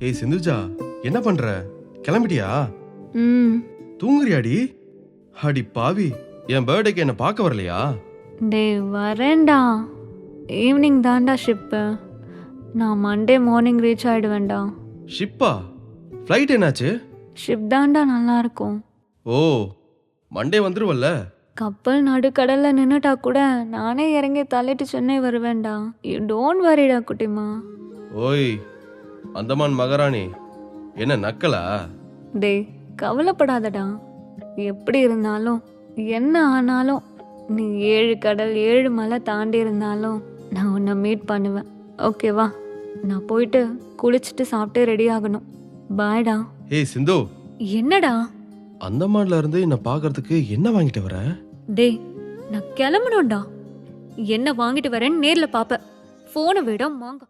ஏய் சிந்துஜா, என்ன பண்ற? கிளம்பிட்டியா? ம் தூங்குறியாடி? அடி பாவி, என் பர்த்டேக்கு என்ன பார்க்க வரலையா? டேய் வரேன்டா. ஈவினிங் தான்டா ஷிப்பு. நான் மண்டே மார்னிங் ரீச் ஆகிடுவேன்டா. ஷிப்பா? ஃப்ளைட் என்னாச்சு? ஷிப் தான்டா நல்லா இருக்கும். ஓ, மண்டே வந்துருவல்ல? கப்பல் நடுக்கடலில் நின்றுட்டா கூட நானே இறங்கி தள்ளிட்டு சென்னை வருவேன்டா. யூ டோன்ட் வரிடா குட்டிமா. ஓய் அந்தமான் மகாராணி, என்ன நக்கலா? டேய் கவலைப்படாதடா. எப்படி இருந்தாலும் என்ன ஆனாலும் நீ 7 கடல் 7 மலை தாண்டி இருந்தாலும் நான் உன்னை மீட் பண்ணுவேன். ஓகேவா? நான் போயிட்டு குளிச்சுட்டு சாப்பிட்டு ரெடி ஆகணும். பாய்டா. ஏய் சிந்து, என்னடா? அந்தமான்ல இருந்து என்ன பார்க்கறதுக்கு என்ன வாங்கிட்டு வர? டேய் நான் கிளம்பணும்டா. என்ன வாங்கிட்டு வரேன்னு நேர்ல பாப்ப. போனை விட மாங்க.